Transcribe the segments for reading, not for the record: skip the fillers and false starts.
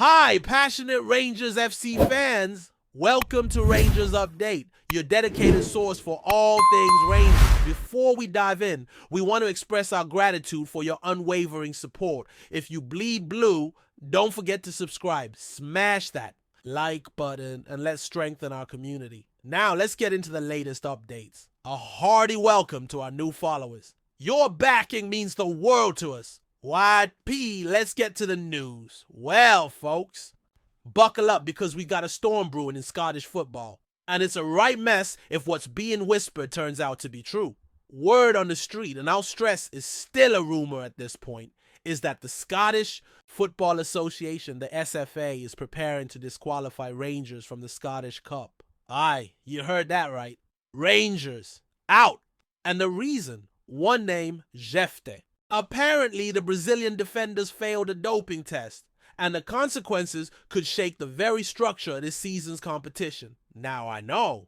Hi, passionate Rangers FC fans. Welcome to Rangers Update, your dedicated source for all things Rangers. Before we dive in, we want to express our gratitude for your unwavering support. If you bleed blue, don't forget to subscribe. Smash that like button and let's strengthen our community. Now, let's get into the latest updates. A hearty welcome to our new followers. Your backing means the world to us. YP, let's get to the news. Well, folks, buckle up because we got a storm brewing in Scottish football. And it's a right mess if what's being whispered turns out to be true. Word on the street, and I'll stress is still a rumor at this point, is that the Scottish Football Association, the SFA, is preparing to disqualify Rangers from the Scottish Cup. Aye, you heard that right. Rangers, out. And the reason, one name, Jefte. Apparently, the Brazilian defenders failed a doping test, and the consequences could shake the very structure of this season's competition. Now, I know,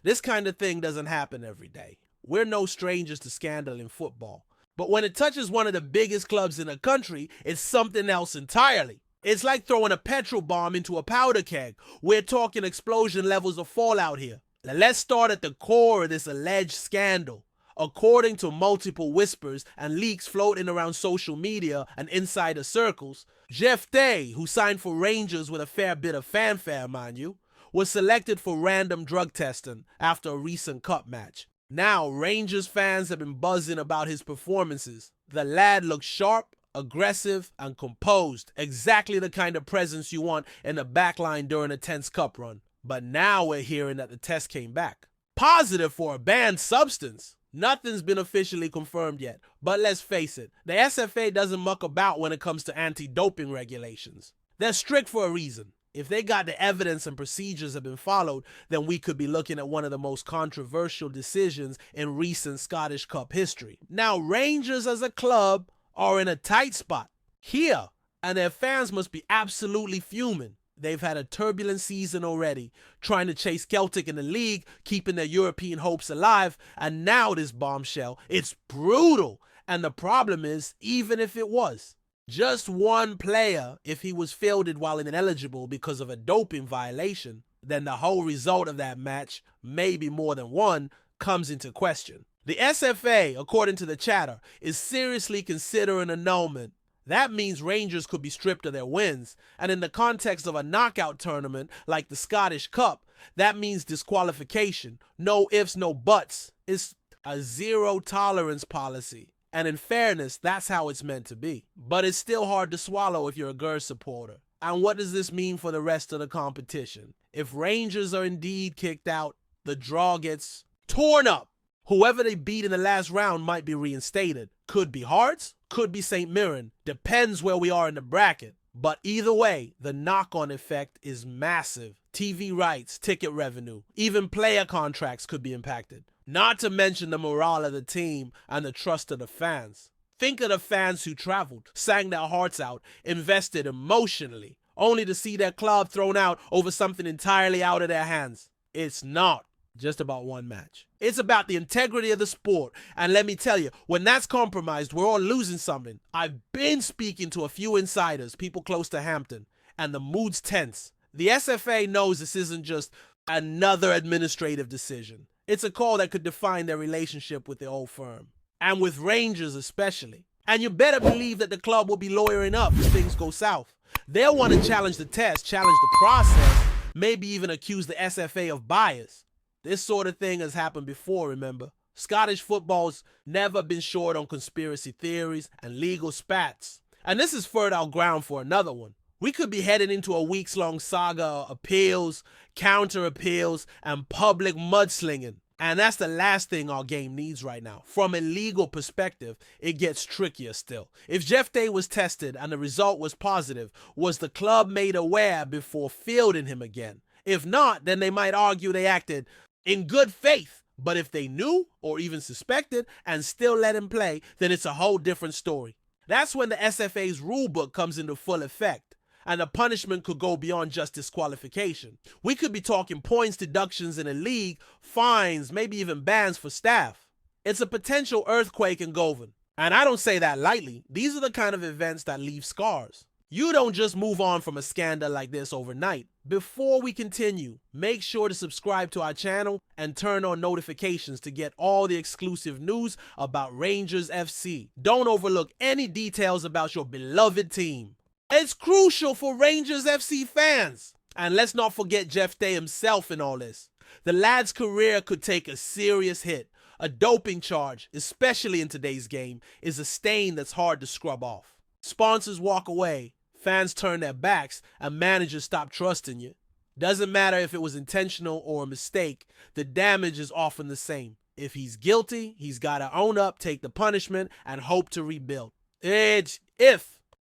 this kind of thing doesn't happen every day. We're no strangers to scandal in football. But when it touches one of the biggest clubs in the country, it's something else entirely. It's like throwing a petrol bomb into a powder keg. We're talking explosion levels of fallout here. Now, let's start at the core of this alleged scandal. According to multiple whispers and leaks floating around social media and insider circles, Jefte, who signed for Rangers with a fair bit of fanfare, mind you, was selected for random drug testing after a recent cup match. Now, Rangers fans have been buzzing about his performances. The lad looks sharp, aggressive, and composed, exactly the kind of presence you want in the backline during a tense cup run. But now we're hearing that the test came back positive for a banned substance. Nothing's been officially confirmed yet, but let's face it, the SFA doesn't muck about when it comes to anti-doping regulations. They're strict for a reason. If they got the evidence and procedures have been followed, then we could be looking at one of the most controversial decisions in recent Scottish Cup history. Now, Rangers as a club are in a tight spot here, and their fans must be absolutely fuming. They've had a turbulent season already, trying to chase Celtic in the league, keeping their European hopes alive, and now this bombshell. It's brutal. And the problem is, even if it was just one player, if he was fielded while ineligible because of a doping violation, then the whole result of that match, maybe more than one, comes into question. The SFA, according to the chatter, is seriously considering annulment. That means Rangers could be stripped of their wins, and in the context of a knockout tournament like the Scottish Cup, that means disqualification. No ifs, no buts. It's a zero-tolerance policy, and in fairness, that's how it's meant to be. But it's still hard to swallow if you're a Gers supporter. And what does this mean for the rest of the competition? If Rangers are indeed kicked out, the draw gets torn up. Whoever they beat in the last round might be reinstated. Could be Hearts, could be St. Mirren. Depends where we are in the bracket. But either way, the knock-on effect is massive. TV rights, ticket revenue, even player contracts could be impacted. Not to mention the morale of the team and the trust of the fans. Think of the fans who traveled, sang their hearts out, invested emotionally, only to see their club thrown out over something entirely out of their hands. It's not just about one match. It's about the integrity of the sport. And let me tell you, when that's compromised, we're all losing something. I've been speaking to a few insiders, people close to Hampton, and the mood's tense. The SFA knows this isn't just another administrative decision. It's a call that could define their relationship with the old firm, and with Rangers especially. And you better believe that the club will be lawyering up if things go south. They'll want to challenge the test, challenge the process, maybe even accuse the SFA of bias. This sort of thing has happened before, remember? Scottish football's never been short on conspiracy theories and legal spats. And this is fertile ground for another one. We could be heading into a weeks-long saga of appeals, counter-appeals, and public mudslinging. And that's the last thing our game needs right now. From a legal perspective, it gets trickier still. If Jefte was tested and the result was positive, was the club made aware before fielding him again? If not, then they might argue they acted in good faith. But if they knew or even suspected and still let him play, then it's a whole different story. That's when the SFA's rulebook comes into full effect, and the punishment could go beyond just disqualification. We could be talking points deductions in a league, fines, maybe even bans for staff. It's a potential earthquake in Govan. And I don't say that lightly. These are the kind of events that leave scars. You don't just move on from a scandal like this overnight. Before we continue, make sure to subscribe to our channel and turn on notifications to get all the exclusive news about Rangers FC. Don't overlook any details about your beloved team. It's crucial for Rangers FC fans. And let's not forget Jeff Day himself in all this. The lad's career could take a serious hit. A doping charge, especially in today's game, is a stain that's hard to scrub off. Sponsors walk away. Fans turn their backs and managers stop trusting you. Doesn't matter if it was intentional or a mistake, the damage is often the same. If he's guilty, he's got to own up, take the punishment, and hope to rebuild. If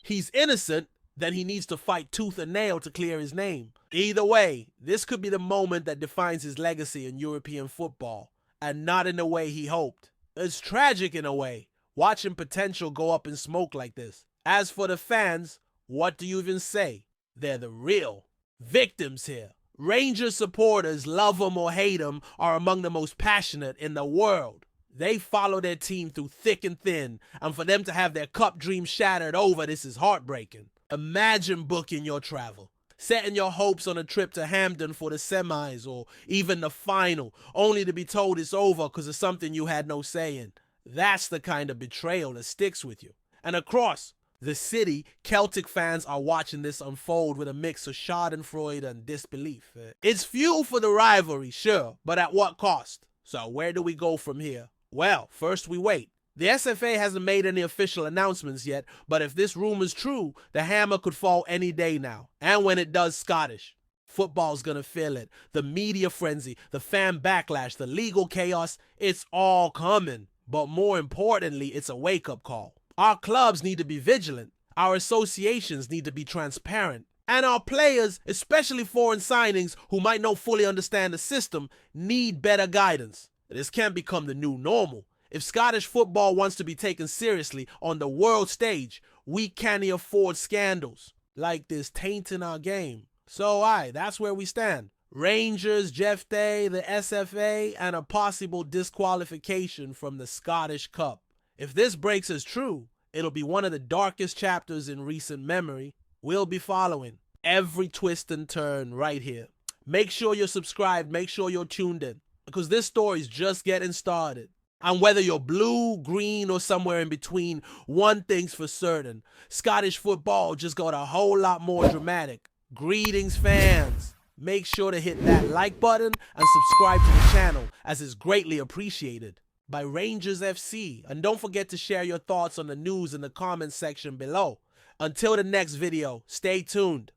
he's innocent, then he needs to fight tooth and nail to clear his name. Either way, this could be the moment that defines his legacy in European football, and not in the way he hoped. It's tragic in a way, watching potential go up in smoke like this. As for the fans, what do you even say? They're the real victims here. Rangers supporters, love them or hate them, are among the most passionate in the world. They follow their team through thick and thin, and for them to have their cup dreams shattered over this is heartbreaking. Imagine booking your travel, setting your hopes on a trip to Hampden for the semis or even the final, only to be told it's over because of something you had no say in. That's the kind of betrayal that sticks with you. And across the city, Celtic fans are watching this unfold with a mix of schadenfreude and disbelief. It's fuel for the rivalry, sure, but at what cost? So where do we go from here? Well, first we wait. The SFA hasn't made any official announcements yet, but if this rumor's true, the hammer could fall any day now. And when it does, Scottish. Football's gonna feel it. The media frenzy, the fan backlash, the legal chaos, it's all coming. But more importantly, it's a wake-up call. Our clubs need to be vigilant. Our associations need to be transparent. And our players, especially foreign signings who might not fully understand the system, need better guidance. This can't become the new normal. If Scottish football wants to be taken seriously on the world stage, we can't afford scandals like this tainting our game. So that's where we stand. Rangers, Jeff Day, the SFA, and a possible disqualification from the Scottish Cup. If this breaks as true, it'll be one of the darkest chapters in recent memory. We'll be following every twist and turn right here. Make sure you're subscribed, make sure you're tuned in, because this story's just getting started. And whether you're blue, green, or somewhere in between, one thing's for certain. Scottish football just got a whole lot more dramatic. Greetings, fans. Make sure to hit that like button and subscribe to the channel, as it's greatly appreciated by Rangers FC. And don't forget to share your thoughts on the news in the comments section below. Until the next video, stay tuned.